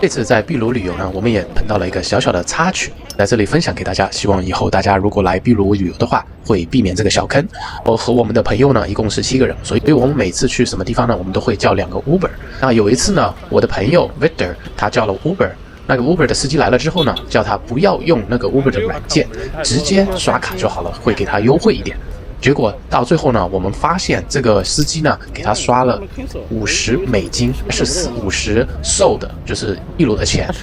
这次在秘鲁旅游呢，我们也碰到了一个小小的插曲，在这里分享给大家。希望以后大家如果来秘鲁旅游的话，会避免这个小坑。我和我们的朋友呢，一共是7个人，所以我们每次去什么地方呢，我们都会叫2个 Uber。那有一次呢，我的朋友 Victor 他叫了 Uber。那个 Uber 的司机来了之后呢，叫他不要用那个 Uber 的软件，直接刷卡就好了，会给他优惠一点。结果到最后呢，我们发现这个司机呢给他刷了$50，是50 SOL 的，就是秘鲁的钱。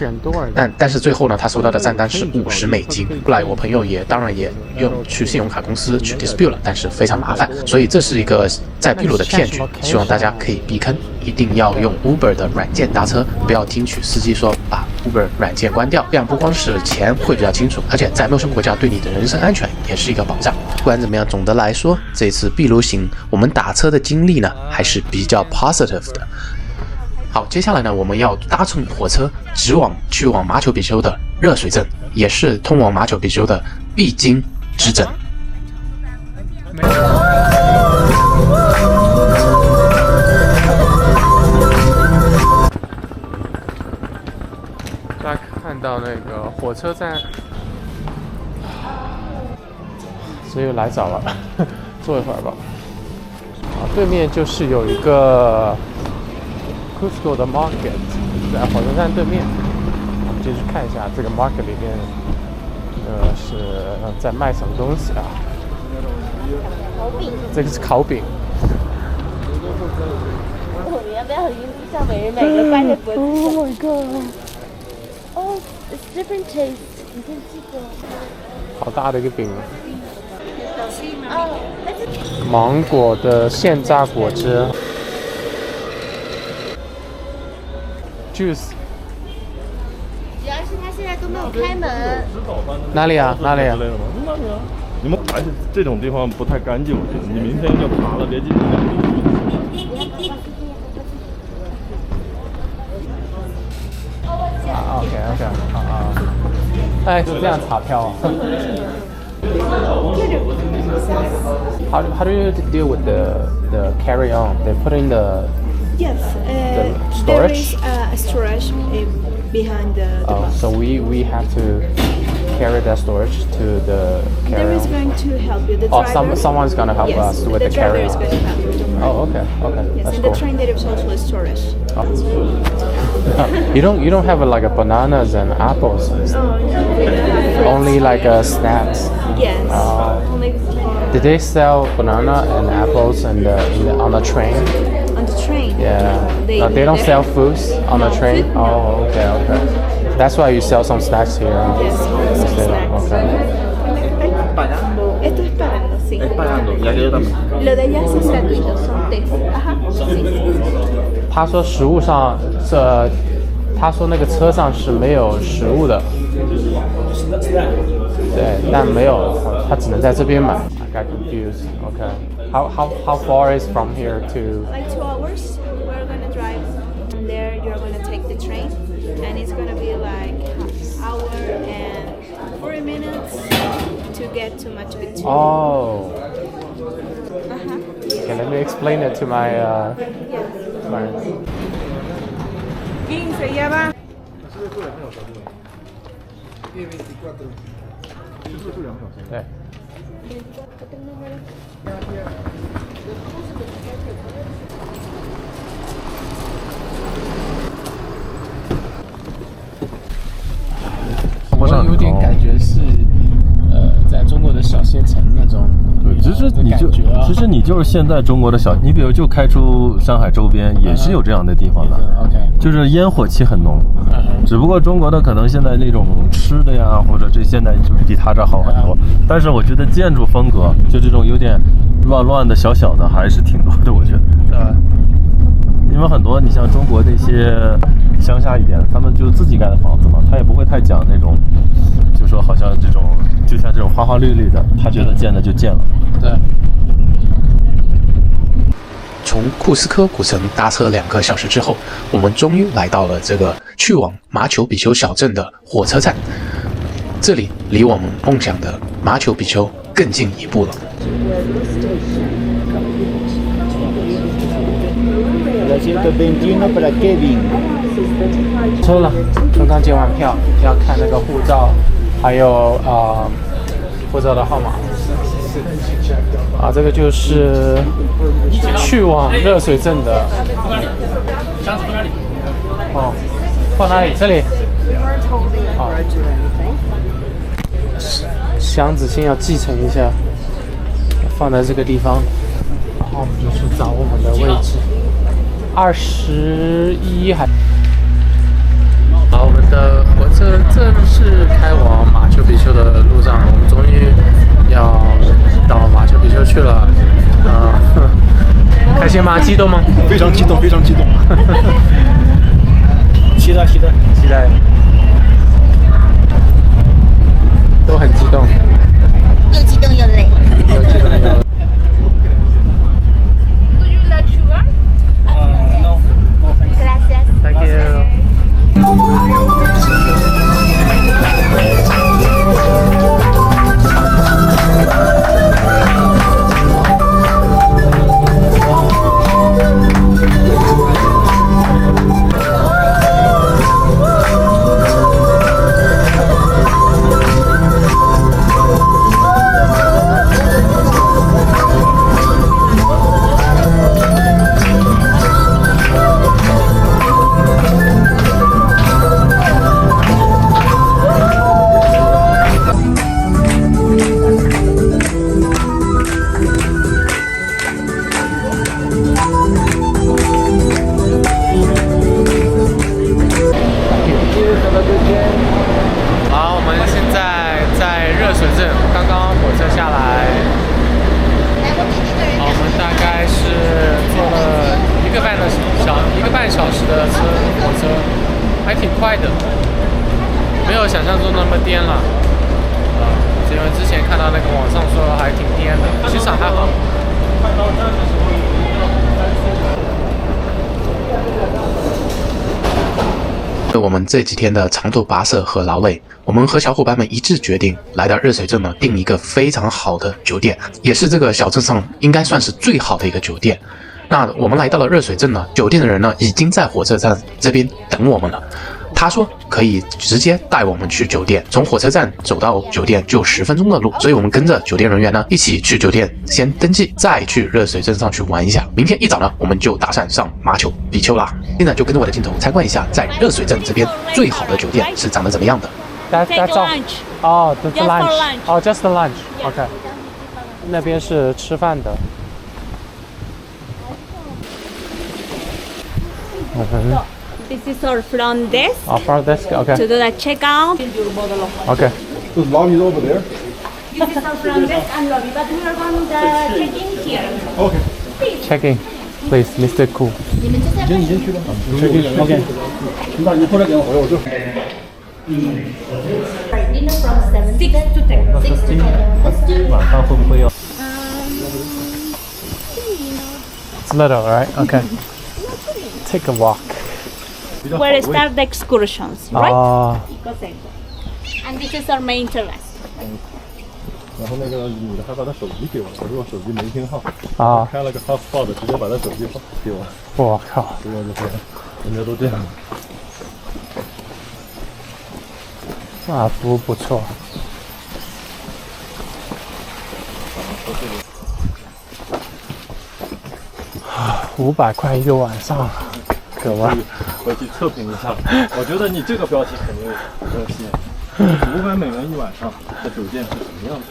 但是最后呢，他收到的账单是$50。后来我朋友当然也用去信用卡公司去 dispute 了，但是非常麻烦。所以这是一个在秘鲁的骗局，希望大家可以避坑，一定要用 Uber 的软件搭车，不要听取司机说把 Uber 软件关掉，这样不光是钱会比较清楚，而且在陌生国家对你的人身安全也是一个保障。不管怎么样，总的来说，这次秘鲁行我们打车的经历呢还是比较 positive 的。好，接下来呢，我们要搭乘火车去往马丘比丘的热水镇，也是通往马丘比丘的必经之镇。大家看到那个火车站，所以来早了，坐一会儿吧。对面就是有一个 Cusco 的 market， 在火车站对面。我们就去看一下这个 market 里面，是在卖什么东西啊？烤饼。这个是烤饼。你要不要很像美人每个掰的脖子 ？Oh my god！ Oh, it's different taste。你看这个。好大的一个饼。芒果的现榨果汁 juice。 主要是它现在都没有开门。哪里啊？哪里啊？你们而且这种地方不太干净，我觉得你明天就爬了，别进去。OK， 哎，就这样查票啊。How do you deal with the carry on? They put in the storage. There is a storage behind the bus. So we have to carry that storage to the carry There is on. going to help you. The driver, Someone's gonna help us with the carry driver is on. going to help you. Don't worry. Oh, okay, Yes, that's and cool. the train there is also a storage. You don't have like a bananas and apples. Oh, no, we don't have fruits. Only like snacks. Yes. Only Did they sell banana and apples on the train? on the train. Yeah. They They don't never- sell foods on the No, train? food, no. Oh, okay. That's why you sell some snacks here. Yes, some snacks. Okay. Esto es pagando, sí. Es pagando, ya que yo también. Lo de allá es gratuito, son té. Ajá, sí. 他说食物上他说那个车上是没有食物的。对，但没有，他只能在这边买。I got confused. Okay. How far is from here to? Like 2 hours, we're gonna drive. From there, you're gonna take the train, and it's gonna be like an hour and 40 minutes to get to Machu Picchu. Oh. Okay, let me explain it to my friends. 15 ya va. 네.我有点感觉是，在中国的小县城那种。对，其实你就是现在中国的小，你比如就开出上海周边，也是有这样的地方的。OK。就是烟火气很浓，只不过中国的可能现在那种吃的呀，或者这现在就比他这好很多。但是我觉得建筑风格，就这种有点乱的小的，还是挺多的。我觉得。对。因为很多你像中国那些乡下一点，他们就自己盖的房子嘛，他也不会太讲那种，就说好像这种就像这种花花绿绿的，他觉得建的就建了。对。从库斯科古城搭车2个小时之后，我们终于来到了这个去往马丘比丘小镇的火车站。这里离我们梦想的马丘比丘更近一步了。121 para Kevin. 车了，刚刚结完票，要看那个护照，还有护照的号码。这个就是去往热水镇的。放哪里？这里。箱子先要继承一下，放在这个地方，然后我们就去找我们的位置。21还。好，我们的火车正式开往马丘比丘的路上，我们终于要到马丘比丘去了。开心吗？激动吗？非常激动，非常激动。期待，都很激动，又激动又累。No. Gracias. Thank you. 好，我们现在在热水镇，刚刚火车下来。好，我们大概是坐了一个半小时的火车，还挺快的，没有想象中那么颠了。因为之前看到那个网上说还挺颠的，其实还好。我们这几天的长途跋涉和劳累，我们和小伙伴们一致决定来到热水镇呢，订一个非常好的酒店，也是这个小镇上应该算是最好的一个酒店。那我们来到了热水镇呢，酒店的人呢已经在火车站这边等我们了。他说可以直接带我们去酒店，从火车站走到酒店就10分钟的路，所以我们跟着酒店人员呢一起去酒店先登记，再去热水镇上去玩一下。明天一早呢，我们就打算上马丘比丘啦。现在就跟着我的镜头参观一下，在热水镇这边最好的酒店是长得怎么样的。That's all. Oh, that's lunch. Oh, just the lunch. OK. 那边是吃饭的。This is our front desk. Front desk. OK. To do the checkout. OK. The lobby's over there. This is our front desk and lobby, but we are going to check in here. Okay. Check in, please, Mr. Cool. 你先去吧。OK。你把你后来给我回我这。Dinner from 7 to 10. 6 to 10. Let's do. 晚上会不会要？ It's little, right? OK. Take a walk. Where start the excursions, right? And this is our main terrace. 然后那个女的还把她手机给我，我说我手机没信号，开了个 hotspot， 直接把她手机给我。我靠！结果就是人家都这样。服务不错。500块一个晚上，可吗？回去测评一下，我觉得你这个标题肯定要写，500美元一晚上的酒店是什么样子？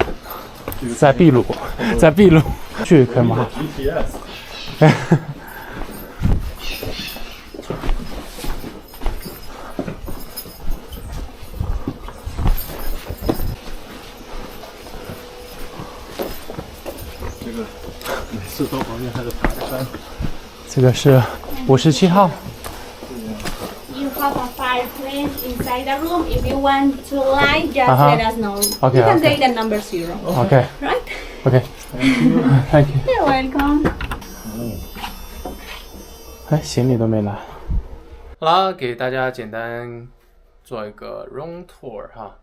在秘鲁，在秘鲁去可以吗？GPS。这个每次到旁边还得爬个山。这个是57号。You have a fireplace inside the room. If you want to light, just let us know. Okay, you can okay. take the number 0. OK. Right? OK. Thank you. You're welcome. 行李都没拿。好了，给大家简单做一个 room tour 哈。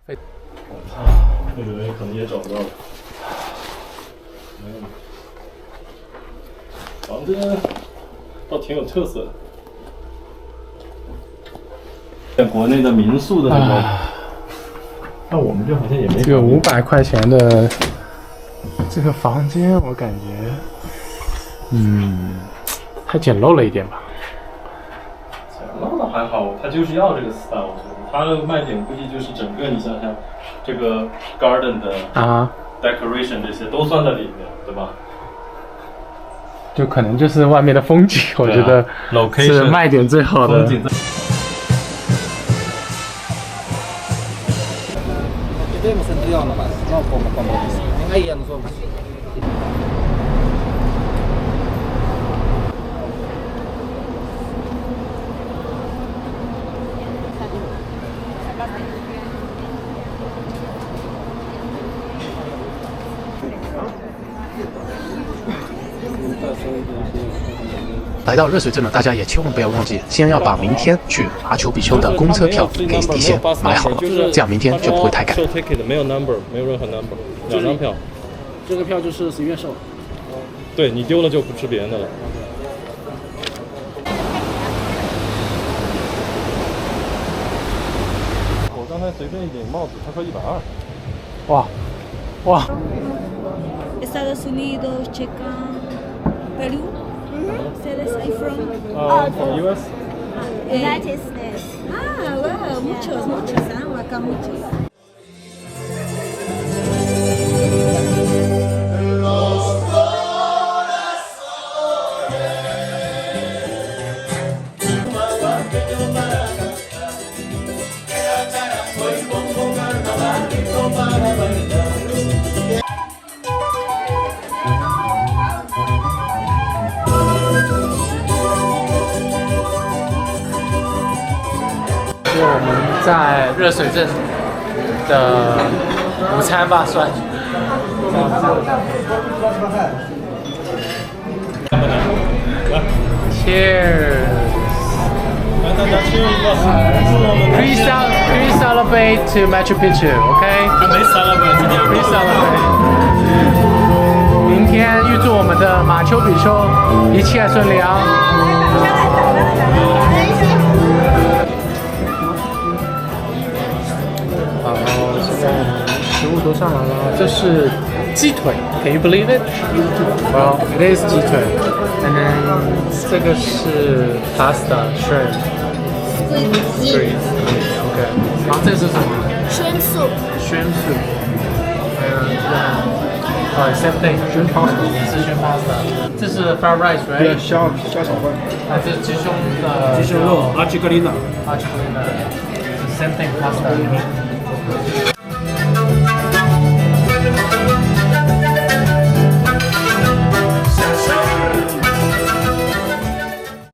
那个人可能也找不到了。房间倒挺有特色的。在国内的民宿的那种，那我们这好像也没这个500块钱的这个房间，我感觉，太简陋了一点吧。那还好，他就是要这个 style， 我觉得他的卖点估计就是整个你想想，这个 garden 的decoration 这些都算在里面，对吧？就可能就是外面的风景，我觉得是卖点最好的。来到热水镇呢，大家也千万不要忘记，先要把明天去马丘比丘的公车票给提前买好了，这样明天就不会太赶。售 ticket 没有 number， 没有任何 number， 2张票。这个票就是随便售。对你丢了就不吃别人的了。我刚才随便一顶帽子，他说120。哇！ Estados Unidos, Checa, Perú. ¿Ustedes are from? From US。United States. Ah, wow, muchos, acá muchos. 是我们在热水镇的午餐吧，算。Cheers！ 来，大家吃一个。Please celebrate to Machu Picchu, OK？ 还没celebrate， 今天 Please celebrate。明天预祝我们的马丘比丘一切顺利啊！现在食物都上来了，这是鸡腿 ，Can you believe it? Well, it is 鸡腿。And then 这个是 pasta, shrimp, squid, OK。然后这是什么 Shrimp soup.？Shrimp soup。还有same thing, shrimp pasta， 是 shrimp pasta。这是 fried rice, right? 对，虾炒饭。啊，这是鸡胸肉，阿奇格丽娜。same thing, pasta。